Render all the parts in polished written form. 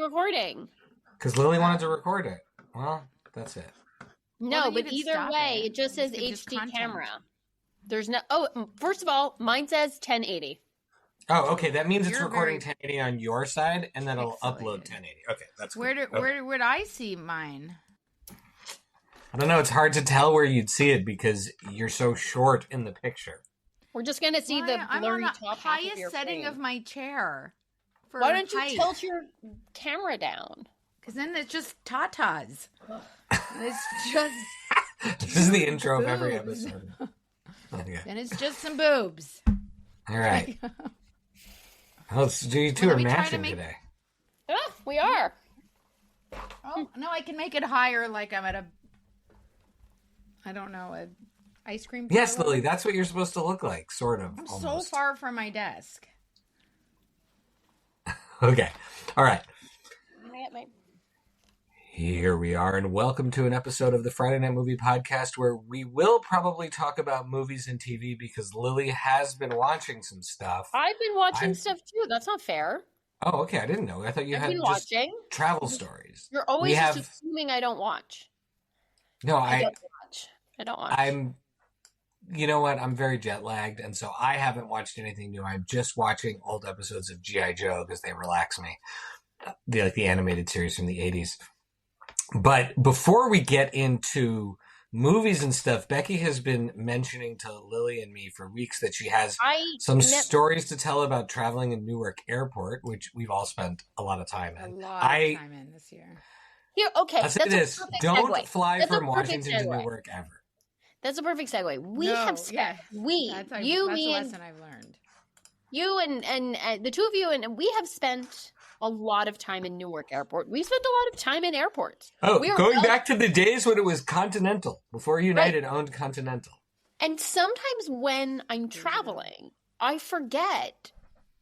recording? Because Lily wanted to record it. Well, that's it. No, but either way, it just says HD camera. There's no... Oh, first of all, mine says 1080. Oh, okay. That means it's recording 1080 on your side, and then it'll upload 1080. Okay, that's good. Where would I see mine? I don't know. It's hard to tell where you'd see it because you're so short in the picture. We're just going to see the blurry top half of your highest setting of my chair. Why don't you tilt your camera down? Because then it's just tatas. It's just... This is the intro of every episode. Okay. And it's just some boobs. All right. You two are matching today. Yeah, we are. Oh, no, I can make it higher like I'm at a... I don't know, an ice cream parlor. Yes, Lily, that's what you're supposed to look like, sort of. I'm so far from my desk. Okay. All right. Here we are, and welcome to an episode of the Friday Night Movie Podcast where we will probably talk about movies and TV because Lily has been watching some stuff. I've been watching stuff too. That's not fair. Oh, okay. I didn't know. I thought you had just travel stories. You're always just assuming I don't watch. No, I don't watch. I don't watch. You know what? I'm very jet lagged, and so I haven't watched anything new. I'm just watching old episodes of G.I. Joe because they relax me. The animated series from the 80s. But before we get into movies and stuff, Becky has been mentioning to Lily and me for weeks that she has some stories to tell about traveling in Newark Airport, which we've all spent a lot of time in. A lot of time in this year. Here, okay. I'll say this. Don't fly from Washington to Newark ever. That's a perfect segue. We have spent, that's a lesson I've learned. You and the two of you, and we have spent a lot of time in Newark Airport. We spent a lot of time in airports. Oh, going back to the days when it was Continental, before United owned Continental. And sometimes when I'm traveling, I forget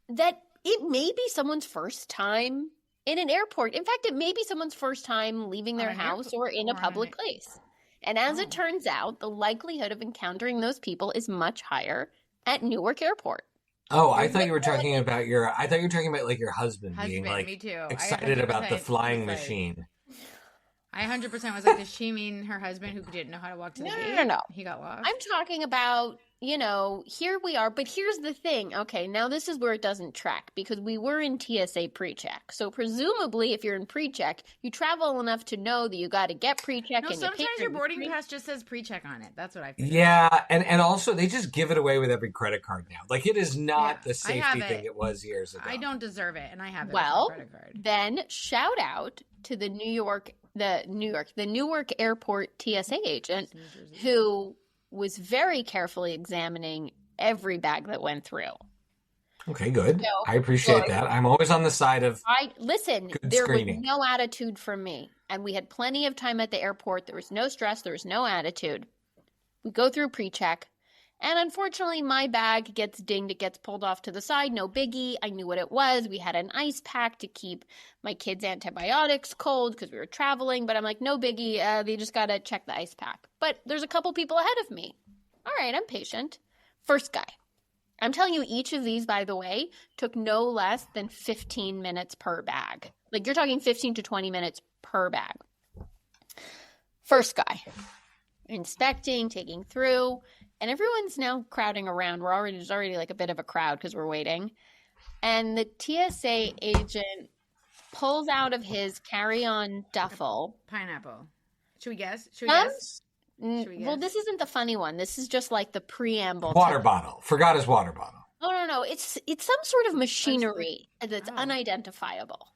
that it may be someone's first time in an airport. In fact, it may be someone's first time leaving their house or in a public place. And as it turns out, the likelihood of encountering those people is much higher at Newark Airport. Oh, I thought you were talking about your like your husband being like me too. Excited about the flying machine. I 100% was like, does she mean her husband who didn't know how to walk to the gate? No. He got lost. I'm talking about, here we are. But here's the thing. Okay, now this is where it doesn't track because we were in TSA pre-check. So presumably if you're in pre-check, you travel enough to know that you got to get pre-check. No, sometimes your boarding pass just says pre-check on it. That's what I feel. Yeah, and also they just give it away with every credit card now. Like it is not the safety thing it was years ago. I don't deserve it, and I have it well, with my credit card. Then shout out to the Newark Airport TSA agent who was very carefully examining every bag that went through. Okay, good. So, I appreciate that. I'm always on the side of there screening. Was no attitude from me. And we had plenty of time at the airport. There was no stress. There was no attitude. We go through pre-check. And unfortunately, my bag gets dinged. It gets pulled off to the side. No biggie. I knew what it was. We had an ice pack to keep my kids' antibiotics cold because we were traveling. But I'm like, no biggie. They just got to check the ice pack. But there's a couple people ahead of me. All right, I'm patient. First guy. I'm telling you, each of these, by the way, took no less than 15 minutes per bag. Like, you're talking 15 to 20 minutes per bag. First guy. Inspecting, taking through. And everyone's now crowding around. There's already like a bit of a crowd because we're waiting. And the TSA agent pulls out of his carry-on duffel. Pineapple. Should we guess? Well, this isn't the funny one. This is just like the preamble. Water bottle. Forgot his water bottle. No. It's some sort of machinery that's unidentifiable.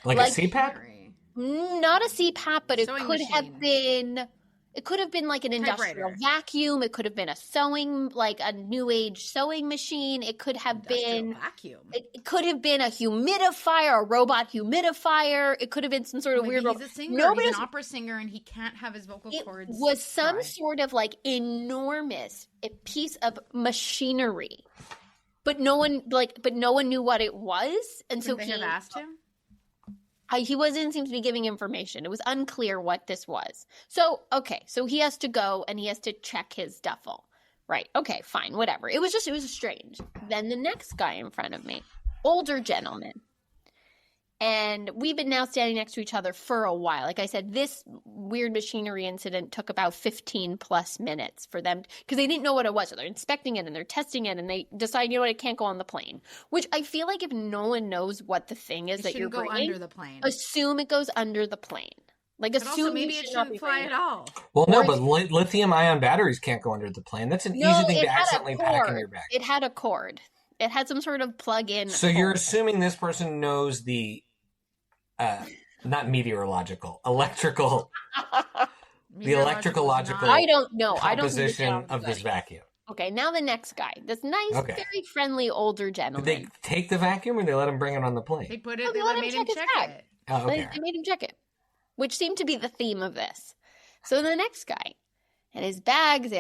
Like a CPAP? Not a CPAP, but it could have been... It could have been like an industrial vacuum. It could have been a new age sewing machine. It could have been vacuum. It could have been a humidifier, a robot humidifier. It could have been some sort of weird. He's a singer. He's an opera singer, and he can't have his vocal cords. It was some sort of like enormous piece of machinery, but no one knew what it was, and so they have asked him. He didn't seem to be giving information. It was unclear what this was. So he has to go and he has to check his duffel. Right. Okay, fine, whatever. It was strange. Then the next guy in front of me, older gentleman. And we've been now standing next to each other for a while. Like I said, this weird machinery incident took about 15 plus minutes for them because they didn't know what it was. So they're inspecting it and they're testing it and they decide, you know what, it can't go on the plane. Which I feel like if no one knows what the thing is that you're bringing, go under the plane. Assume it goes under the plane. Like but assume also maybe it shouldn't fly at all. Well, no, but lithium-ion batteries can't go under the plane. That's an easy thing to accidentally pack in your bag. It had a cord. It had some sort of plug-in. So you're assuming this person knows the, not meteorological, electrical, the electricological. I don't know. Composition of this vacuum. Okay, now the next guy. This nice, very friendly older gentleman. Did they take the vacuum or they let him bring it on the plane? They put it. They made him check it. Oh, okay. They made him check it, which seemed to be the theme of this. So the next guy. And his bags,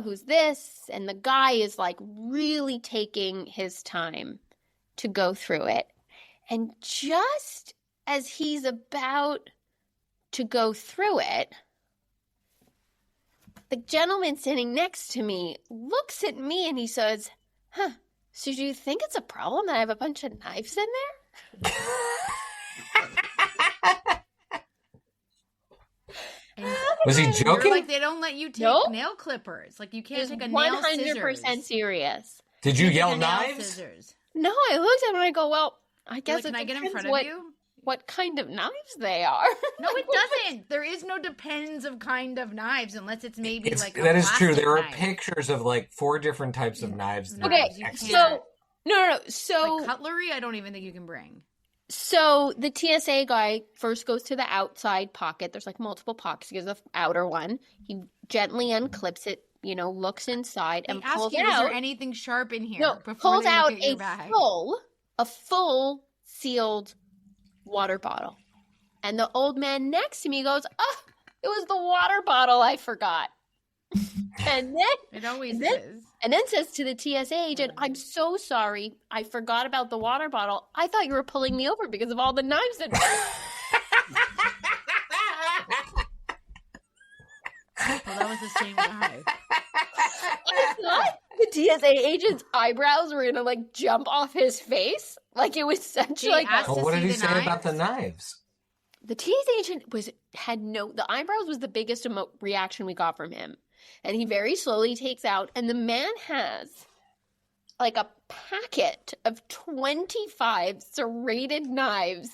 who's this? And the guy is like really taking his time to go through it. And just as he's about to go through it, the gentleman sitting next to me looks at me and he says, so do you think it's a problem that I have a bunch of knives in there? Was he joking? Like they don't let you take nail clippers. Like you can't take a nail scissors. 100% serious. Did you yell knives? No, I looked at him and I go, well, I guess can I get in front of you? What kind of knives they are? No, it doesn't. There is no depends of kind of knives unless it's maybe like a that is true. There are knife. pictures of like 4 different types of knives. Okay, so no. So like cutlery, I don't even think you can bring. So the TSA guy first goes to the outside pocket. There's like multiple pockets. He gives the outer one. He gently unclips it, looks inside and pulls out. Is there anything sharp in here? No, before pulls they out look at your bag? a full sealed water bottle. And the old man next to me goes, "Oh, it was the water bottle I forgot." And then it always is. And then says to the TSA agent, "I'm so sorry. I forgot about the water bottle. I thought you were pulling me over because of all the knives in there." Well, that was the same guy. I thought the TSA agent's eyebrows were gonna like jump off his face. Like it was such like. What did he say about the knives? The TSA agent the eyebrows was the biggest reaction we got from him. And he very slowly takes out, and the man has like a packet of 25 serrated knives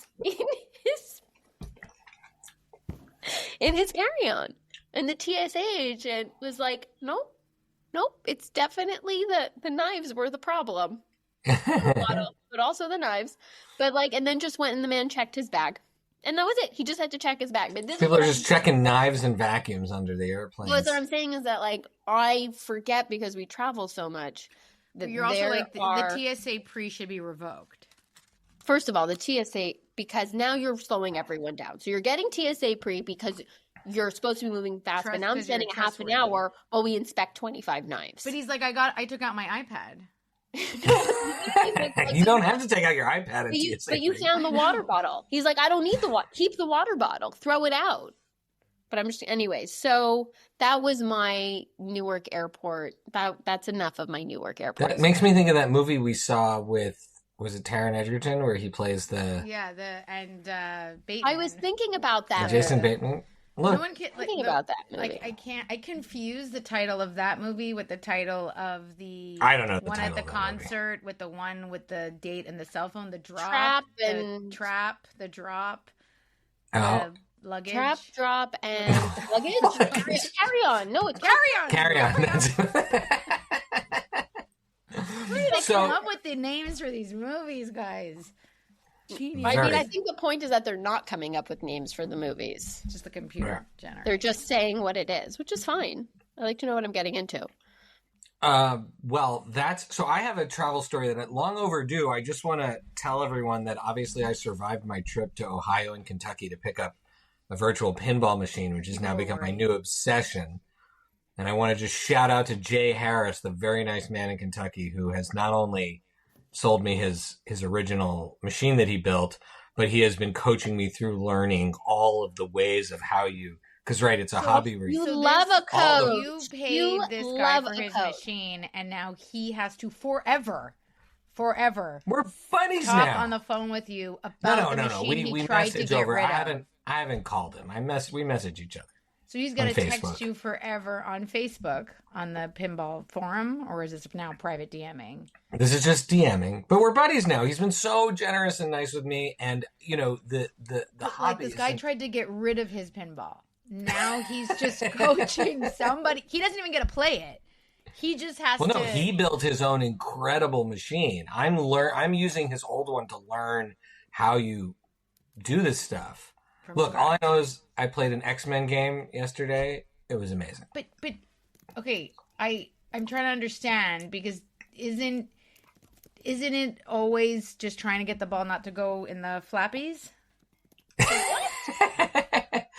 in his carry-on. And the TSA agent was like, nope, it's definitely the knives were the problem. But also the knives. But and then just went and the man checked his bag. And that was it. He just had to check his bag. But people are just checking knives and vacuums under the airplane. What I'm saying is that, I forget because we travel so much. That you're also the TSA pre should be revoked. First of all, the TSA, because now you're slowing everyone down. So you're getting TSA pre because you're supposed to be moving fast, but now I'm spending half an hour while we inspect 25 knives. But he's like, I took out my iPad. You don't have to take out your iPad. But you found the water bottle. He's like, I don't need the water. Keep the water bottle. Throw it out. But I'm just, anyways. So that was my Newark Airport. That's enough of my Newark Airport. That makes me think of that movie we saw with, was it Taron Egerton, where he plays the Bateman. I was thinking about that. Jason Bateman. Look, no one can thinking about that movie. I confuse the title of that movie with the title of the one at the concert with the one with the date and the cell phone, the drop, the drop, the luggage, trap, drop, and luggage. Carry on. No, it's carry on. Where did they come up with the names for these movies, guys? I think the point is that they're not coming up with names for the movies. Just the computer generator. They're just saying what it is, which is fine. I like to know what I'm getting into. Well, so I have a travel story that long overdue. I just want to tell everyone that obviously I survived my trip to Ohio and Kentucky to pick up a virtual pinball machine, which has now become my new obsession. And I want to just shout out to Jay Harris, the very nice man in Kentucky who has not only sold me his original machine that he built, but he has been coaching me through learning all of the ways of how because it's a hobby where you love a code. You paid this guy for his machine, and now he has to forever forever. We're buddies Talk now. on the phone with you about the machine We he tried to message get over. rid I of. haven't called him. We message each other. So he's going to text Facebook. you forever on Facebook on the pinball forum, or is this now private DMing? This is just DMing, but we're buddies now. He's been so generous and nice with me, and the hobby. Like this guy tried to get rid of his pinball. Now he's just coaching somebody. He doesn't even get to play it. He just has to. Well, no, he built his own incredible machine. I'm using his old one to learn how you do this stuff. Look, all I know is I played an X-Men game yesterday. It was amazing. But okay, I'm trying to understand, because isn't it always just trying to get the ball not to go in the flappies?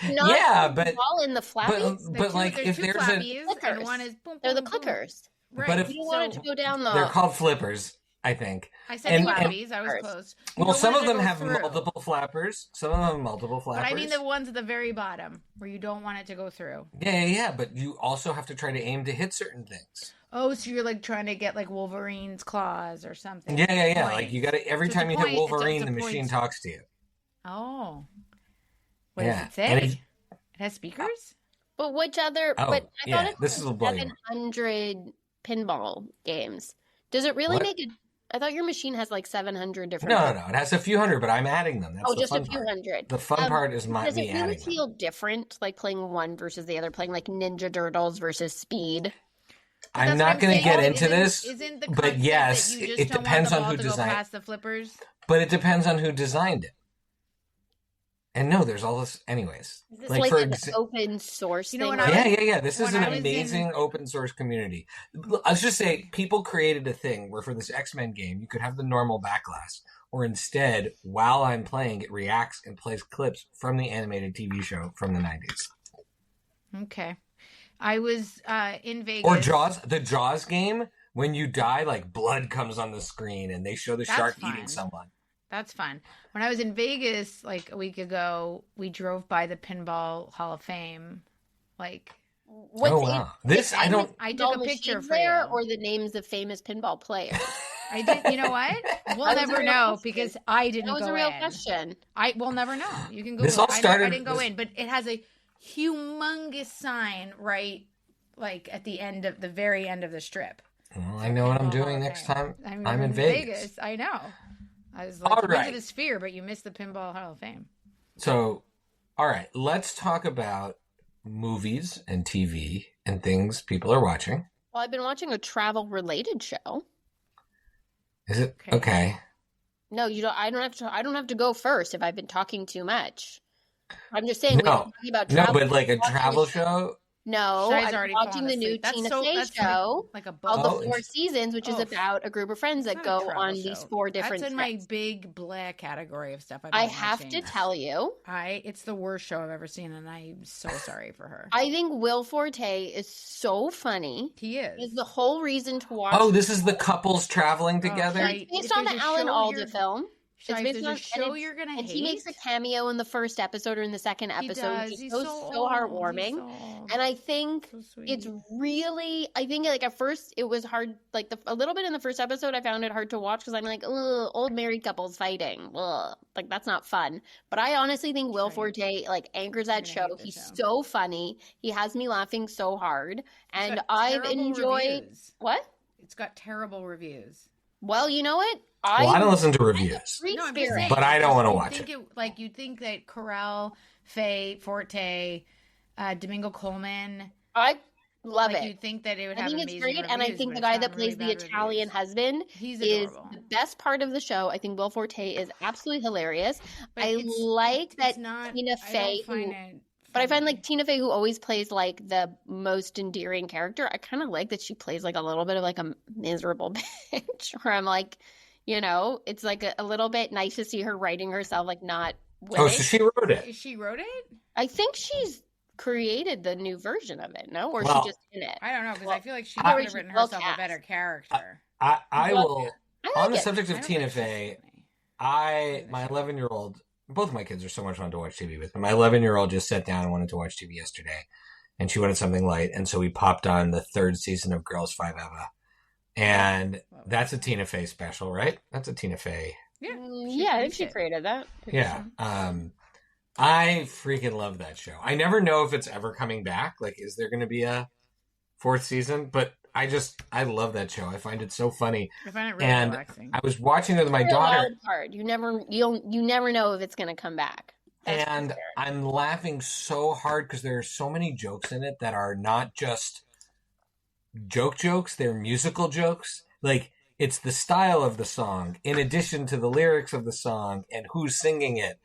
Yeah, but all in the flappies. But like if there's flappies, and one is boom, they're the boom, boom. clickers. Right. But if you want it to go down the. They're called flippers, I think. I said flappies. I was close. Well, some of them have multiple flappers. Some of them have multiple flappers. But I mean the ones at the very bottom where you don't want it to go through. Yeah. But you also have to try to aim to hit certain things. Oh, so you're like trying to get like Wolverine's claws or something. Yeah. Like you got to every time you hit Wolverine, the machine talks to you. Oh. What does it say? It has speakers? But which other? Oh, but I thought it was 700 pinball games. Does it really make it? I thought your machine has like 700 different. No. It has a few hundred, but I'm adding them. That's just a few hundred. The fun part is Does me it really adding feel different, like playing one versus the other, playing like Ninja Turtles versus Speed? I'm not going to get into this, but yes, it depends on who designed past the flippers. But it depends on who designed it. And no, there's all this, anyways. Is this like an open source thing? Yeah. This is an amazing open source community. Let's just say people created a thing where for this X-Men game, you could have the normal backglass, or instead, while I'm playing, it reacts and plays clips from the animated TV show from the 90s. Okay. I was in Vegas. Or Jaws, the Jaws game, when you die, like blood comes on the screen and they show the shark eating someone. That's fun. When I was in Vegas like a week ago, we drove by the Pinball Hall of Fame. Like, wow! I took a picture for you. Or the names of famous pinball players. I did. You know what? We'll never know because I didn't go in. That was a real question. We'll never know. You can go. This all started. I didn't go in, but it has a humongous sign right, like at the very end of the strip. Well, I know what I'm doing next time. I'm in Vegas. I know. I was like, you went to the Sphere, but you missed the Pinball Hall of Fame. So, all right, let's talk about movies and TV and things people are watching. Well, I've been watching a travel-related show. Is it okay? No, you don't. I don't have to go first if I've been talking too much. I'm just saying. We're talking about travel. No, but like a travel show. No, I'm watching the new Tina Fey show, like called The Four Seasons, which is about a group of friends that go on these 4 different That's in trips. my big black category of stuff. I have to tell you, it's the worst show I've ever seen, and I'm so sorry for her. I think Will Forte is so funny. He is. Is the whole reason to watch. Oh, this is the couples traveling together. It's based on the Alan Alda film. It's based on a show you're gonna hate. He makes a cameo in the first episode or in the second episode. He's so heartwarming, and I think it's really. I think like at first it was hard. Like a little bit in the first episode, I found it hard to watch because I'm like, ugh, old married couples fighting. Ugh. Like that's not fun. But I honestly think Will Forte like anchors that show. He's so funny. He has me laughing so hard, and I've enjoyed what? It's got terrible reviews. Well, you know what? I don't listen to reviews, but I don't want to watch it. Like you'd think that Corral, Faye, Forte, Domingo Coleman. I love it. You'd think that it would have amazing amazing reviews, reviews, and I think the guy that plays the Italian husband is the best part of the show. I think Will Forte is absolutely hilarious. I like that Tina Fey. But I find like Tina Fey, who always plays like the most endearing character, I kind of like that she plays like a little bit of like a miserable bitch. Where I'm like, you know, it's like a little bit nice to see her writing herself like not winning. Oh, so she wrote it. She wrote it? I think she's created the new version of it, no? Or she just in it? I don't know, because I feel like she could have written herself a better character. I will. On the subject of Tina Fey, my 11-year-old. Both of my kids are so much fun to watch TV with. But my 11-year-old just sat down and wanted to watch TV yesterday. And she wanted something light. And so we popped on the 3rd season of Girls 5 Eva. And that's a Tina Fey special, right? That's a Tina Fey. Yeah. Yeah, I think she created that. Yeah. I freaking love that show. I never know if it's ever coming back. Like, is there going to be a fourth season? But I love that show. I find it so funny. I find it really relaxing. I was watching it with my It's a daughter. wild card. You never know if it's going to come back. And I'm laughing so hard because there are so many jokes in it that are not just jokes. They're musical jokes. Like, it's the style of the song in addition to the lyrics of the song and who's singing it.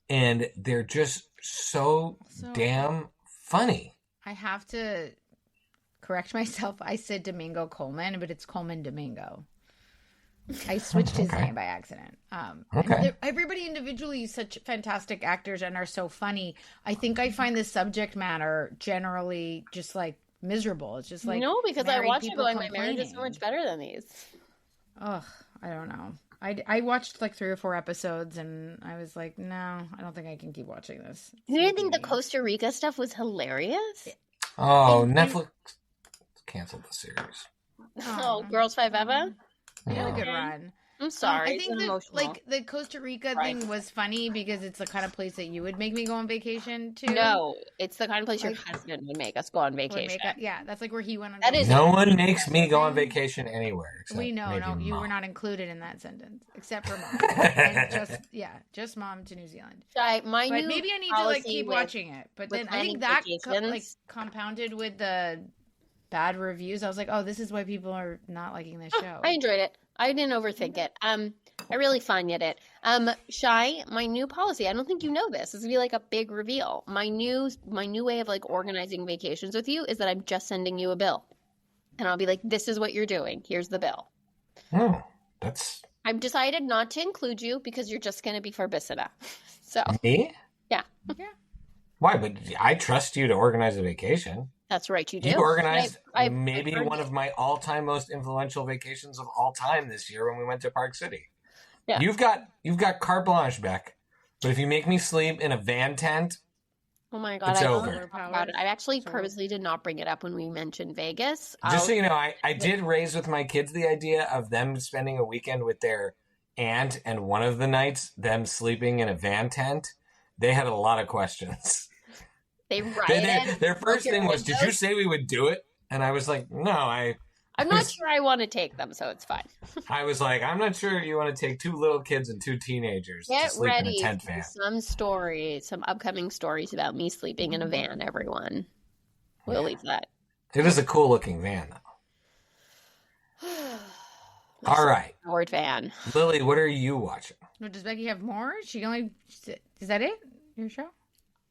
And they're just so damn funny. I have to correct myself. I said Domingo Coleman, but it's Coleman Domingo. I switched his name by accident. Everybody individually is such fantastic actors and are so funny. I think I find the subject matter generally just like miserable. It's just like no, because I watch it going, my complaining. marriage is so much better than these. Ugh, I don't know. I watched like 3 or 4 episodes and I was like, no, I don't think I can keep watching this. You didn't think the Costa Rica stuff was hilarious? Oh, Netflix canceled the series. Oh, Girls Five Eva? Yeah, a good run. I'm sorry. I think the Costa Rica thing was funny because it's the kind of place that you would make me go on vacation to. No, it's the kind of place your husband would make us go on vacation. That's like where he went on vacation. No one makes me go on vacation anywhere. We know, you were not included in that sentence, except for mom. And just mom to New Zealand. Shai, maybe I need to like keep watching it. But then I think that compounded with the bad reviews. I was like, oh, this is why people are not liking this show. I enjoyed it. I didn't overthink it. I really fun-yet it. Shai, my new policy, I don't think you know this. This would be like a big reveal. My new way of like organizing vacations with you is that I'm just sending you a bill. And I'll be like, this is what you're doing. Here's the bill. Oh, I've decided not to include you because you're just going to be for Bissida. So. Me? Yeah. Why? But I trust you to organize a vacation. That's right, you do. You organized maybe one of my all-time most influential vacations of all time this year when we went to Park City. Yeah. You've got carte blanche, Beck. But if you make me sleep in a van tent, oh my God, it's over. About it. I actually purposely did not bring it up when we mentioned Vegas. Just so you know, I did raise with my kids the idea of them spending a weekend with their aunt, and one of the nights them sleeping in a van tent. They had a lot of questions. They rioted. Their first thing was, did you say we would do it? And I was like, no, I'm not sure I want to take them, so it's fine. I was like, I'm not sure you want to take 2 little kids and 2 teenagers to sleep in a tent van. Some upcoming stories about me sleeping in a van, everyone. We'll leave that. It is a cool looking van, though. All right. Howard van. Lily, what are you watching? Does Becky have more? Is that it? Your show?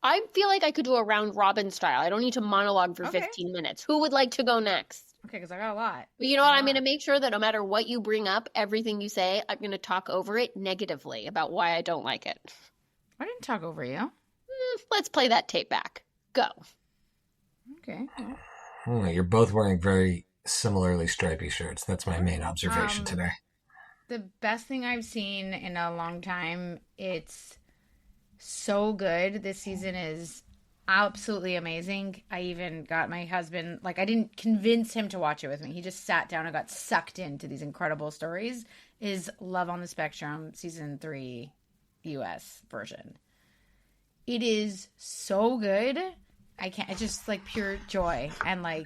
I feel like I could do a round robin style. I don't need to monologue for 15 minutes. Who would like to go next? Okay, because I got a lot. But you know what? I'm going to make sure that no matter what you bring up, everything you say, I'm going to talk over it negatively about why I don't like it. I didn't talk over you. Let's play that tape back. Go. Okay. You're both wearing very similarly stripy shirts. That's my main observation today. The best thing I've seen in a long time, it's so good. This season is absolutely amazing. I even got my husband, I didn't convince him to watch it with me. He just sat down and got sucked into these incredible stories. Is Love on the Spectrum season 3 US version. It is so good. It's just pure joy. And I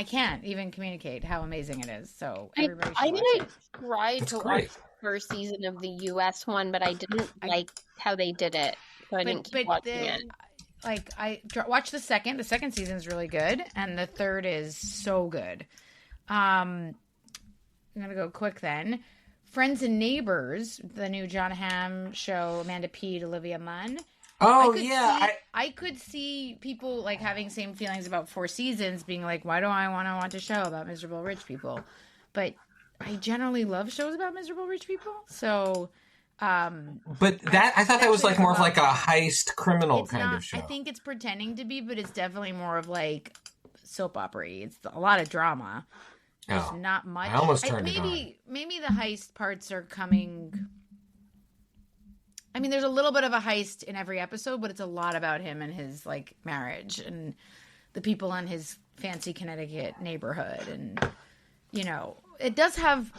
can't even communicate how amazing it is. So everybody should watch it. I tried to watch the first season of the US one, but I didn't like how they did it. So I didn't keep watching it. I watched the second. The second season is really good, and the third is so good. I'm gonna go quick then. Friends and Neighbors, the new John Hamm show, Amanda Peet, Olivia Munn. Oh, I could see people having same feelings about 4 Seasons, being like, why do I want to watch a show about miserable rich people? But I generally love shows about miserable rich people, so. But I thought that was more of a heist criminal kind of show. I think it's pretending to be, but it's definitely more of soap opera-y. It's a lot of drama. There's not much. I almost turned it on. Maybe the heist parts are coming. I mean, there's a little bit of a heist in every episode, but it's a lot about him and his marriage and the people in his fancy Connecticut neighborhood and it does have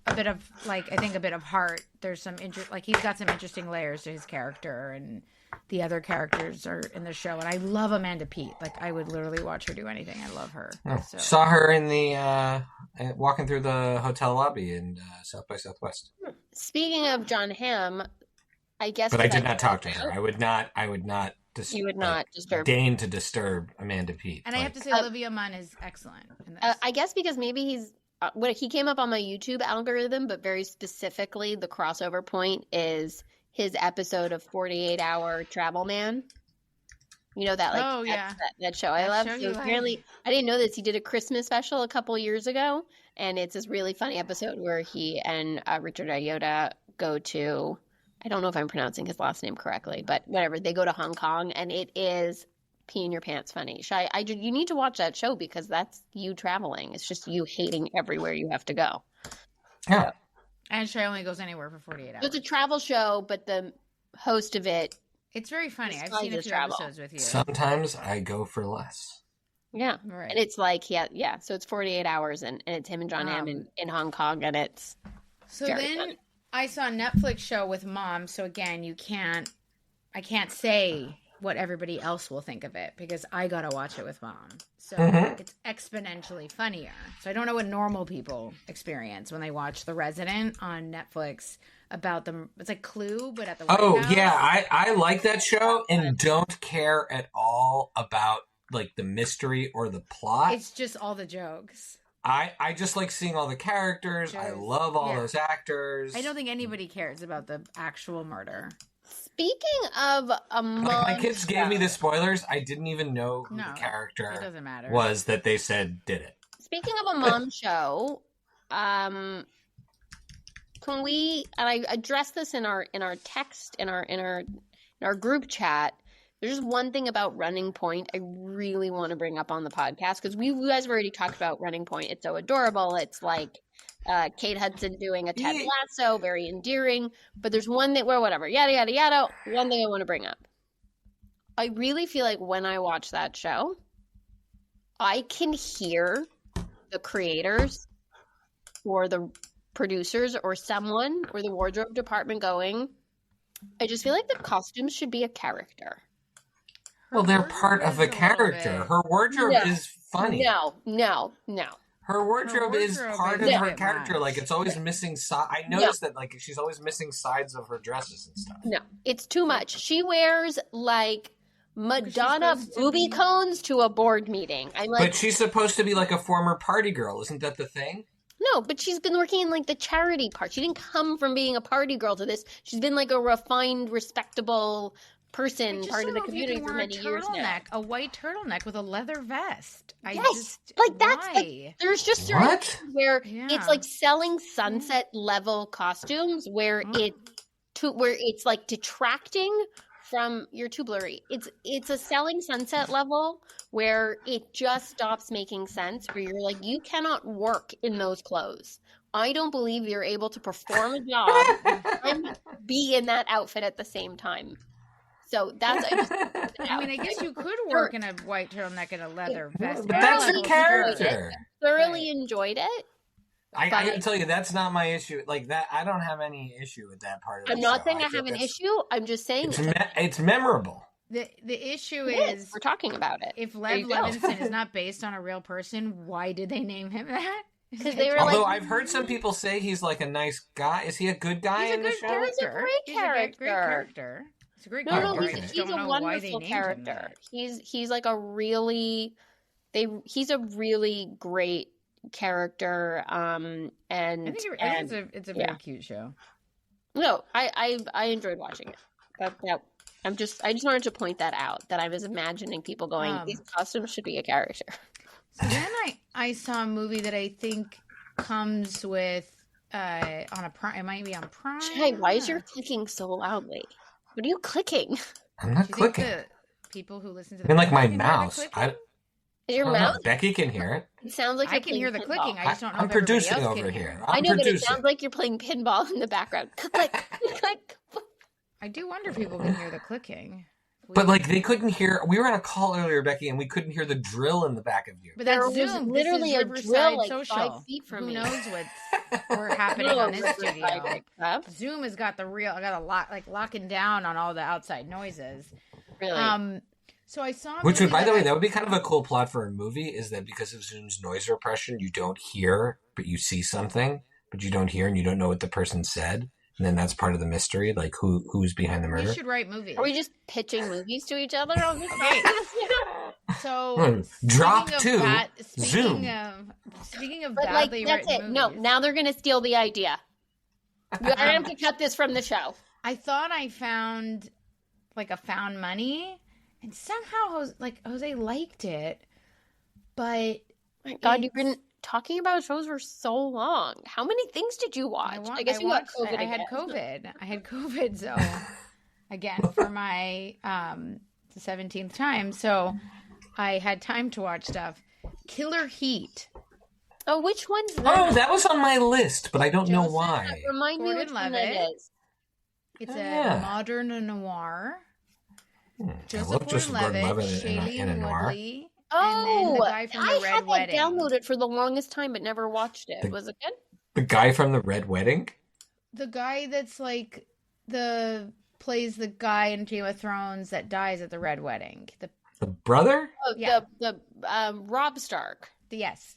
a bit of like, I think a bit of heart. There's some like he's got some interesting layers to his character, and the other characters are in the show. And I love Amanda Peet. Like I would literally watch her do anything. I love her. Oh, So. saw her in the walking through the hotel lobby in South by Southwest. Speaking of John Hamm, I guess. But I did not talk to her. I would not. You would not disturb. Deign to disturb Amanda Peet. And I have to say, Olivia Munn is excellent in this. I guess because maybe he's. He came up on my YouTube algorithm, but very specifically, the crossover point is his episode of 48 Hour Travel Man. You know that, like, that show I love. So apparently, I didn't know this. He did a Christmas special a couple years ago, and it's this really funny episode where he and Richard Ayoade go to. I don't know if I'm pronouncing his last name correctly, but whatever. They go to Hong Kong, and it is pee in your pants funny. Shai, you need to watch that show because that's you traveling. It's just you hating everywhere you have to go. Yeah. And Shai only goes anywhere for 48 hours. It's a travel show, but the host of it. It's very funny. I've seen a few episodes with you. Sometimes I go for less. Yeah. Right. And it's like, yeah. So it's 48 hours and it's him and John Hamm in Hong Kong, and it's very fun. I saw a Netflix show with Mom. So again, I can't say what everybody else will think of it because I got to watch it with Mom. So it's exponentially funnier. So I don't know what normal people experience when they watch The Resident on Netflix about them. It's like Clue, but at the White House. Yeah. I like that show and don't care at all about like the mystery or the plot. It's just all the jokes. I just like seeing all the characters. I love all those actors. I don't think anybody cares about the actual murder. Speaking of a mom, my kids gave me the spoilers. I didn't even know who the character it doesn't matter. was that they said did it. Speaking of a mom show, can we? And I addressed this in our text in our group chat. There's just one thing about Running Point I really want to bring up on the podcast because you guys have already talked about Running Point. It's so adorable. It's like Kate Hudson doing a Ted Lasso, very endearing. But there's one thing where whatever, yada, yada, yada. One thing I want to bring up. I really feel like when I watch that show, I can hear the creators or the producers or someone or the wardrobe department going, I just feel like the costumes should be a character. Well, they're part of a character. Her wardrobe is funny. No. Her wardrobe is part of her character. Like, it's always missing I noticed that, like, she's always missing sides of her dresses and stuff. No, it's too much. She wears, like, Madonna booby cones to a board meeting. But she's supposed to be, like, a former party girl. Isn't that the thing? No, but she's been working in, like, the charity part. She didn't come from being a party girl to this. She's been, like, a refined, respectable person, part of the community for many years now. A white turtleneck with a leather vest. There's just certain things where it's like selling sunset level costumes where it's like detracting from your too blurry. It's a selling sunset level where it just stops making sense. Where you're like, you cannot work in those clothes. I don't believe you're able to perform a job and be in that outfit at the same time. So that's. I guess you could work in a white turtleneck and a leather vest. But that's her character. Thoroughly enjoyed it. I can tell you that's not my issue. Like that, I don't have any issue with that part of it. I'm not saying I have an issue. I'm just saying it's memorable. The issue is we're talking about it. If Lev Levinson is not based on a real person, why did they name him that? Because they were Although I've heard some people say he's like a nice guy. Is he a good guy in the show? He's a great character. It's a great character. He's a wonderful character. He's like a really he's a really great character. And I think it's a very cute show. No, I enjoyed watching it. I just wanted to point that out, that I was imagining people going, these costumes should be a character. So then I saw a movie that I think comes with on a Prime. It might be on Prime. Shai, why is your clicking so loudly? What are you clicking? I'm not clicking. The people who listen to the like my mouse. Is your mouse? Becky can hear it. It sounds like I can hear the clicking. I just don't know. I'm producing over here. I know, but it sounds like you're playing pinball in the background. Click, click. I do wonder if people can hear the clicking. But like they couldn't hear. We were on a call earlier, Becky, and we couldn't hear the drill in the back of you. But that's There was Zoom. literally This is a Riverside drill like Social. 5 feet from Who me. knows what's happening on this studio? Except. Zoom has got I got a lot like locking down on all the outside noises. Really? So I saw. Which would, by the way, that would be kind of a cool plot for a movie. Is that because of Zoom's noise repression, you don't hear, but you see something, but you don't hear, and you don't know what the person said. And then that's part of the mystery, like who's behind the murder. We should write movies. Are we just pitching movies to each other on this Okay. podcast? So drop speaking two. of Zoom. Speaking of But like, badly that's written it. movies, No, now they're going to steal the idea. I have to cut this from the show. I thought I found like a found money, and somehow Jose liked it, but My God, you've been talking about shows for so long. How many things did you watch? I guess you got COVID. I had COVID, so again for my the 17th time, so I had time to watch stuff. Killer Heat. Oh, which one's that? Oh, that was on my list, but I don't know Joseph, why. Remind me which one that is. It's Yeah. a modern noir. I Joseph love Joseph Gordon-Levitt, Gordon-Levitt in a Shailene noir. Woodley, Oh, and then the guy from the I Red had that Wedding. downloaded for the longest time, but never watched it. Was it good? The guy from the Red Wedding? The guy that's like plays the guy in Game of Thrones that dies at the Red Wedding. The brother? Oh, Yeah. the Rob Stark, Yes.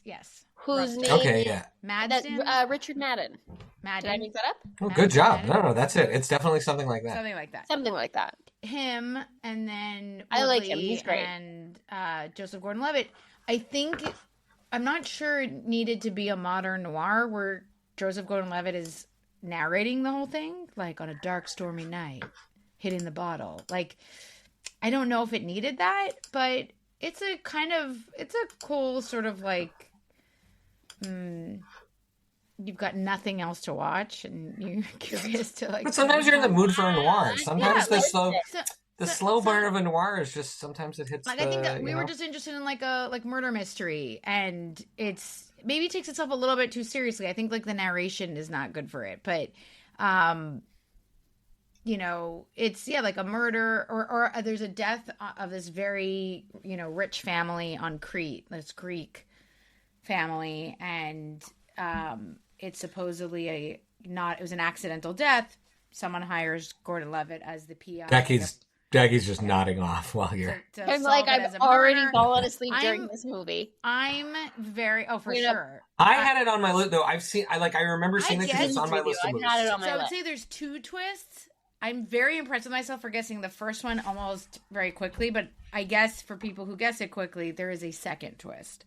whose Rob name Okay, yeah. Madsen. that Richard Madden. Madden. Did I make that up? Oh, good job. Madden. No, that's it. It's definitely something like that. Something like that. Something like that. Him and then I like him. Woodley He's great. And Joseph Gordon-Levitt. I'm not sure it needed to be a modern noir where Joseph Gordon-Levitt is narrating the whole thing, like on a dark, stormy night, hitting the bottle. Like, I don't know if it needed that, but it's a cool sort of like, you've got nothing else to watch and you're curious to like. But sometimes you're in the mood for a noir. Sometimes Yeah, the slow burn of a noir is just sometimes it hits. Like I think that we were just interested in like a murder mystery, and it's maybe takes itself a little bit too seriously. I think like the narration is not good for it, but it's like a murder or there's a death of this very rich family on Crete, this Greek family, and it's supposedly it was an accidental death. Someone hires Gordon-Levitt as the PI. Becky's just nodding off while you're. I'm like, I've already fallen asleep during this movie. I'm very sure. I had it on my list though. I remember seeing it because it's on my list of movies. I had it on my So I would list. say there's 2 twists. I'm very impressed with myself for guessing the first one almost very quickly, but I guess for people who guess it quickly, there is a second twist.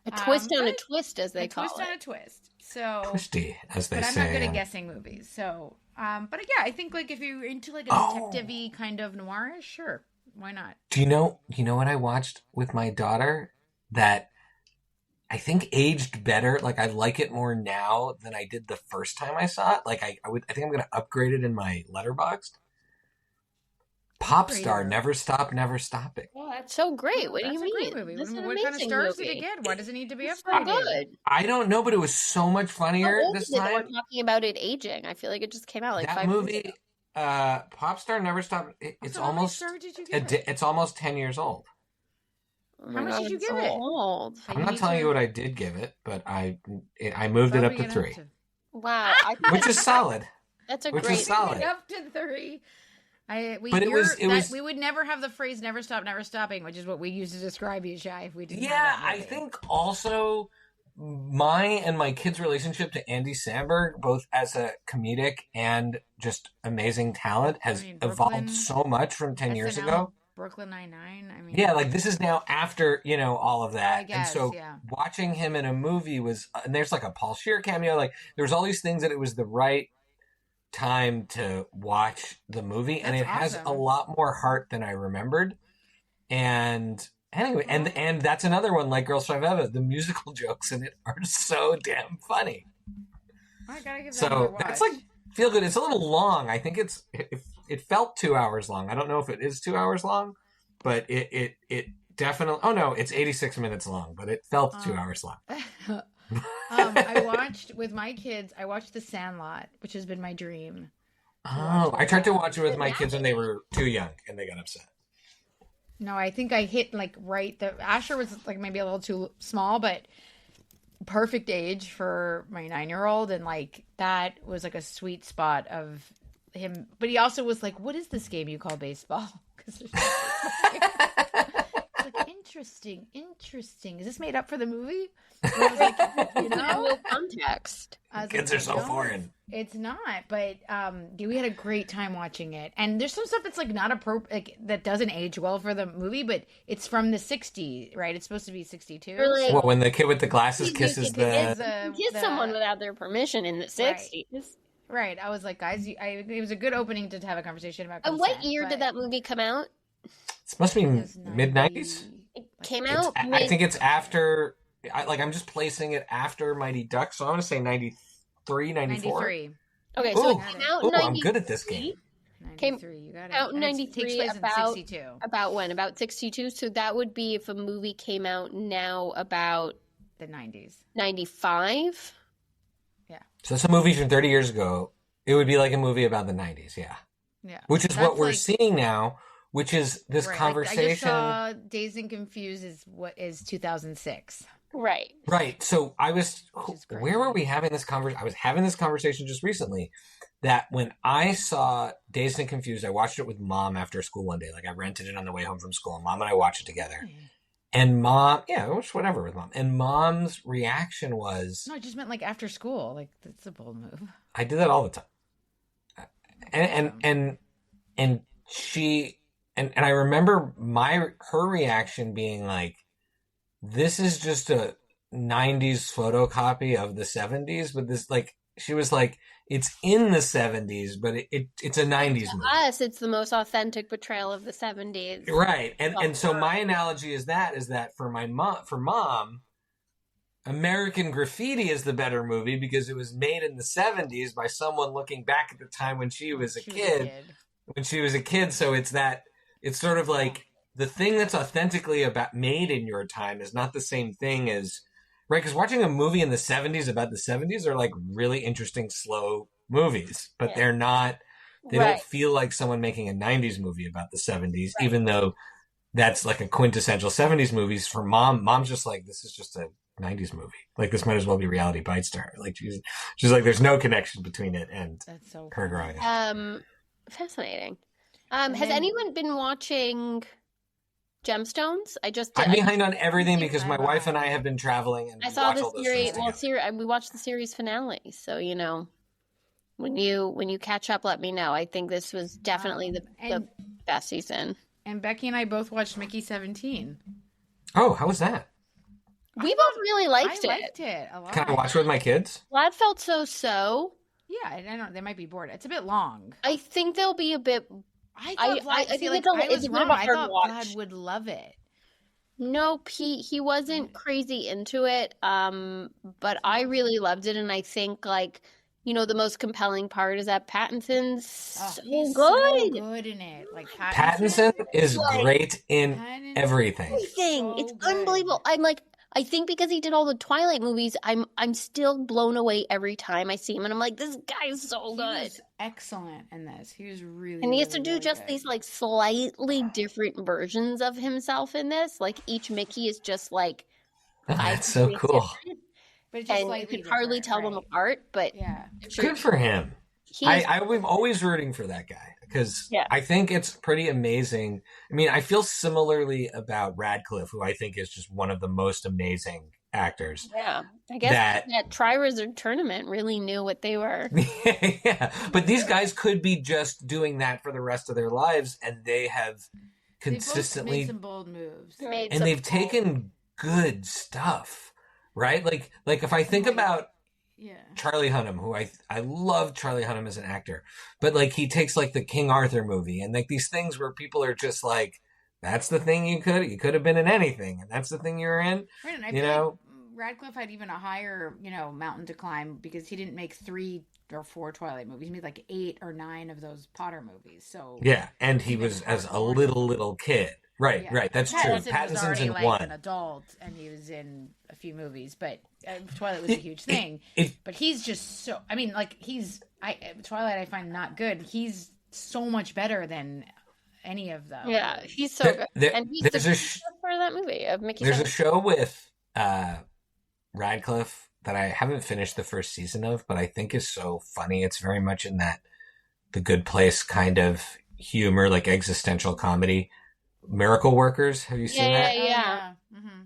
A twist on a twist, as they call it. A twist on a twist. So Twisty, as they but I'm say. not good at guessing movies. So, but yeah, I think like if you're into like a detective-y kind of noir, sure, why not? Do you know what I watched with my daughter that I think aged better? Like I like it more now than I did the first time I saw it. Like I think I'm going to upgrade it in my Letterboxd. Pop Star, Never Stop, Never Stopping. Oh, that's so great. What do you That's a mean? great movie. This is an What kind of amazing stars movie. did it get? Why does it need to be It's upgraded? so good. I don't know, but it was so much funnier How old this is it that time. we're talking about it aging? I feel like it just came out like That 5 years movie, ago. Pop Star, Never Stop. It's So how many almost stars did you give it? it's almost 10 years old. Oh How my much God, did you it's give so it? old. I'm not telling you what I did give it, but I moved it up to 3, Wow. I think which is solid. that's a which is great solid. Up to 3. But it was- we would never have the phrase "never stop, never stopping," which is what we use to describe you, Shai. If we didn't. have Yeah, that I movie. think also my kids' relationship to Andy Samberg, both as a comedic and just amazing talent, has Brooklyn, evolved so much from 10 years SNL, ago. Brooklyn Nine-Nine. I mean, Yeah, like this is now after, all of that. I guess, and so yeah. watching him in a movie was, and there's like a Paul Scheer cameo, like there was all these things that it was the right time to watch the movie, and That's it has awesome. a lot more heart than I remembered. And anyway, and that's another one like Girls Five Eva. The musical jokes in it are so damn funny. I gotta give that another So watch. that's like feel good. It's a little long. I think it felt 2 hours long. I don't know if it is 2 hours long, but it definitely. Oh no, it's 86 minutes long, but it felt 2 hours long. I watched with my kids. I watched The Sandlot, which has been my dream. Oh, I tried to watch it with my kids when they were too young, and they got upset. No, I think I hit like right. The Asher was like maybe a little too small, but perfect age for my 9-year-old, and like that was like a sweet spot of him. But he also was like, "What is this game you call baseball?" Because like interesting. Is this made up for the movie? And I was like, you know, no context. Kids are so foreign. It's not, but we had a great time watching it. And there's some stuff that's like not appropriate, like, that doesn't age well for the movie, but it's from the '60s, right? It's supposed to be '62. Like, Well, when the kid with the glasses kisses kiss someone without their permission in the '60s. Right. I was like, guys, it was a good opening to have a conversation about consent. And what year did that movie come out? It's supposed to be mid-90s. It came out. I think it's after. I'm just placing it after Mighty Ducks, so I want to say 93, 94. 93. Okay, so it came out in 93. I'm good at this game. 93, you got it. Out in 93, about 62. About when? About 62. So that would be if a movie came out now about the 90s. 95. Yeah. So it's a movie from 30 years ago. It would be like a movie about the 90s, yeah. Yeah. Which is what we're seeing now, which is this conversation. I just saw Dazed and Confused is 2006. Right. Right. So where were we having this conversation? I was having this conversation just recently that when I saw Dazed and Confused, I watched it with Mom after school one day. Like I rented it on the way home from school and Mom and I watched it together. And Mom, it was whatever with Mom. And Mom's reaction was... No, I just meant like after school. Like that's a bold move. I did that all the time. And she... And I remember her reaction being like, this is just a 90s photocopy of the 70s, but this, like, she was like, it's in the 70s, but it's a 90s movie. To us, it's the most authentic portrayal of the 70s. Right. And so my analogy is that for Mom, American Graffiti is the better movie because it was made in the 70s by someone looking back at the time when she was a kid. When she was a kid. So it's sort of like, the thing that's authentically made in your time is not the same thing as, right? Because watching a movie in the 70s about the 70s are like really interesting, slow movies, but they're not, they don't feel like someone making a 90s movie about the 70s, even though that's like a quintessential 70s movies. For Mom's just like, this is just a 90s movie. Like this might as well be Reality Bites to her. Like she's like, there's no connection between it and her growing up. Fascinating. Has anyone been watching Gemstones? I'm behind on everything because my wife and I have been traveling, and I saw the series. We watched the series finale, so when you catch up, let me know. I think this was definitely the best season. And Becky and I both watched Mickey 17. Oh, how was that? We both really liked it. I liked it a lot. Can I watch it with my kids? Vlad felt so. Yeah, I don't know. They might be bored. It's a bit long. I think they'll be a bit. I thought Vlad would love it. No, he wasn't crazy into it, but I really loved it, and I think the most compelling part is that Pattinson's so good. So good in it. Like Pattinson is great in everything. It's unbelievable. I think because he did all the Twilight movies, I'm still blown away every time I see him, and I'm like, this guy is so good. He was excellent in this. He was really, and he has to do really just good. These slightly different versions of himself in this. Like each Mickey is just like, that's so cool. But it's just and you could hardly tell them apart. But yeah, good for him. I'm always rooting for that guy because I think it's pretty amazing. I mean, I feel similarly about Radcliffe, who I think is just one of the most amazing actors. Yeah, I guess that Tri-Wizard tournament really knew what they were. Yeah, but these guys could be just doing that for the rest of their lives, and they have consistently made some bold moves, and they've taken good stuff, right? Like if I think about. Yeah. Charlie Hunnam, who I love Charlie Hunnam as an actor, but he takes the King Arthur movie and these things where people are just like, that's the thing you could have been in anything, and that's the thing you're in. Right, and I feel like Radcliffe had even a higher mountain to climb because he didn't make 3 or 4 Twilight movies. He made 8 or 9 of those Potter movies. So yeah, and he was as a little kid. Right, yeah. Right. That's true. Pattinson's in one. An adult, and he was in a few movies, but Twilight was a huge thing. But he's just so. I mean, Twilight I find not good. He's so much better than any of them. Yeah, he's so good. And he's the best part of that movie, of Mickey. There's a show with Radcliffe that I haven't finished the first season of, but I think is so funny. It's very much in that The Good Place kind of humor, like existential comedy. Miracle Workers. Have you seen that? Yeah. Mm-hmm.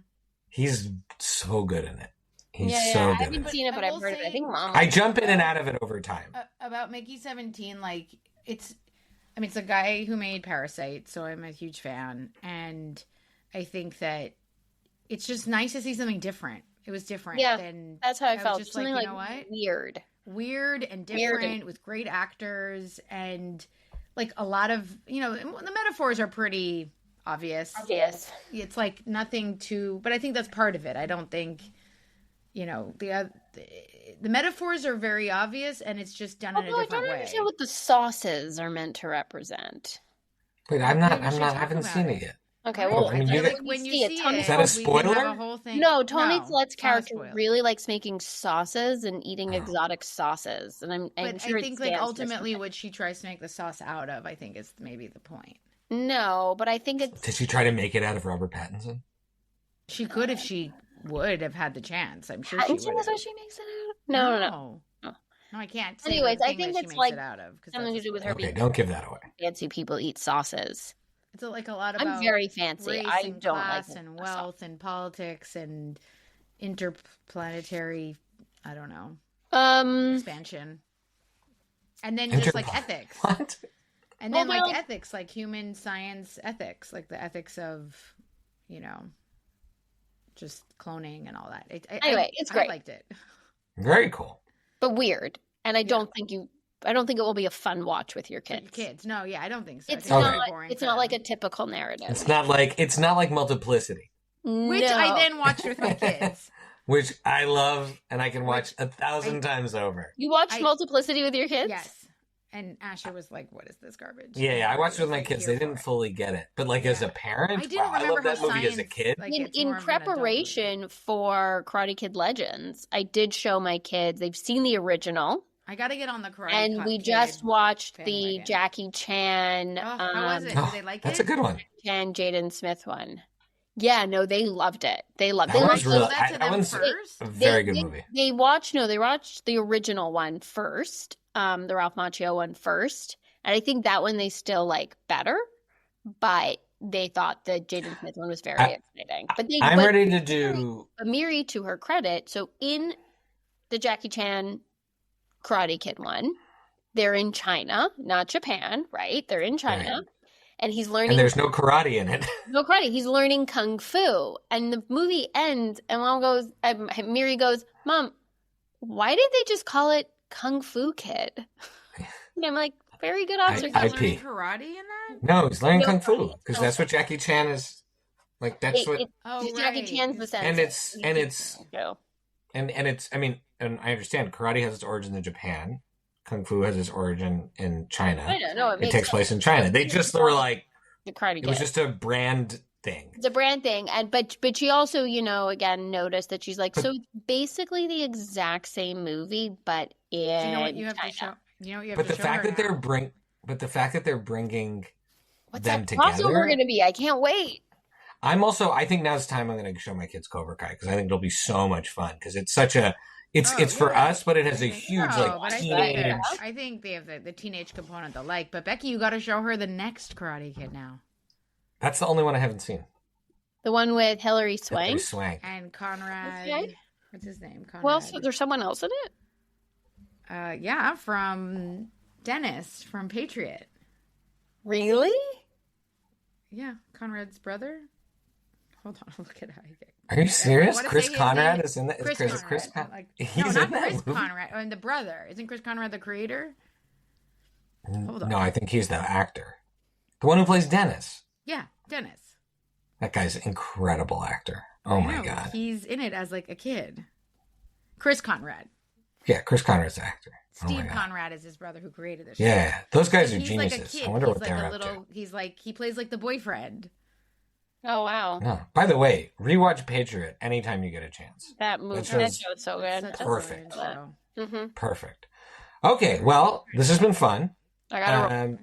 He's so good in it. He's so good. I haven't seen it, but I've heard of it. I think Mom. I jump in and out of it over time. About Mickey 17, like it's a guy who made Parasite, so I'm a huge fan, and I think that it's just nice to see something different. It was different. Yeah, than, that's how I felt. Just something like, you know what? Weird and different with great actors and like a lot of, the metaphors are pretty obvious. It's like nothing too, but I think that's part of it. I don't think, the metaphors are very obvious and it's just done in a different way. I don't understand what the sauces are meant to represent. Wait, I haven't seen it yet. Okay, well, when you see it, is that a spoiler? No, Tony Collette's character really likes making sauces and eating exotic sauces, and I'm sure. I think like ultimately what she tries to make the sauce out of, I think, is maybe the point. No, but I think it's. Did she try to make it out of Robert Pattinson? She could if she would have had the chance. I'm sure she would. That's what she makes it out of? No, I can't. Anyways, I think it's like something to do with her. Okay, don't give that away. Fancy people eat sauces. It's like a lot about. I'm very fancy. Race I and don't class like and wealth and politics and interplanetary. I don't know. Expansion. And then just like ethics. What? And then like ethics, like human science ethics, like the ethics of, just cloning and all that. Anyway, it's great. I liked it. Very cool. But weird. And I don't think it will be a fun watch with your kids. No, I don't think so. It's not like a typical narrative. It's not like Multiplicity. Which I then watched with my kids. Which I love and I can watch 1,000 times over. You watched Multiplicity with your kids? Yes. And Asher was like, "What is this garbage?" Yeah. I watched it with my kids. They didn't fully get it, but like as a parent, I loved that movie as a kid. In preparation for Karate Kid Legends, I did show my kids. They've seen the original. I got to get on the Karate and Kid. We just watched the Jackie Chan. How was it? Did they like it? That's a good one. And Jaden Smith one. Yeah, no, they loved it. They loved it. That one's a very good movie. They watched the original one first. The Ralph Macchio one first, and I think that one they still like better, but they thought the Jaden Smith one was very exciting. But I'm ready to do. Amiri, to her credit, so in the Jackie Chan Karate Kid one, they're in China, not Japan, right? They're in China, right. And he's learning. And there's no karate in it. No karate. He's learning kung fu, and the movie ends, and Miri goes, "Mom, why did they just call it Kung Fu Kid?" And I'm like, very good observation. He's learning karate in that? No, he's learning Kung Fu because that's what Jackie Chan is. Like that's Jackie Chan's the sense. And it's. I mean, and I understand karate has its origin in Japan. Kung Fu has its origin in China. It takes place in China. They just were like the Karate Kid. It was just a brand thing. It's a brand thing, and but she also, again noticed that she's like, so it's basically the exact same movie, but in. Do you know what you have to show? But the fact that they're bringing What's them that together. crossover going to be? I can't wait. I think now's the time I'm going to show my kids Cobra Kai because I think it'll be so much fun because it's such a. It's for us, but it has a huge teenage. I think they have the teenage component they'll like. But Becky, you got to show her the next Karate Kid now. That's the only one I haven't seen. The one with Hilary Swank. And Conrad. What's his name? Conrad. Well, there's someone else in it. Yeah, from Dennis from Patriot. Really? Yeah, Conrad's brother. Hold on, I'll look at how. Are you serious? Chris Conrad is in that? Chris Conrad. He's not Chris Conrad. And the brother. Isn't Chris Conrad the creator? Hold on. No, I think he's the actor. The one who plays Dennis. Yeah, Dennis. That guy's an incredible actor. Oh my God. He's in it as like a kid. Chris Conrad. Yeah, Chris Conrad's the actor. Steve Conrad is his brother who created the show. Yeah, those guys are geniuses. Like I wonder what they're up to. He plays like the boyfriend. Oh, wow. No. By the way, rewatch Patriot anytime you get a chance. That movie, that show is so good. Perfect. Mm-hmm. Perfect. Okay, well, this has been fun. I got to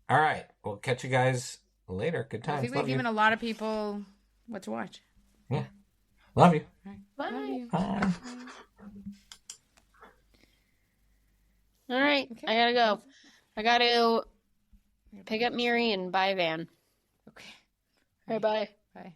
All right. We'll catch you guys later. Good I times. think Love we've you. given a lot of people what to watch. Yeah. Love you. All right. Bye. Love you. Bye. All right. Okay. I gotta go. I gotta pick up Miri and buy a van. Okay. Bye bye. Bye.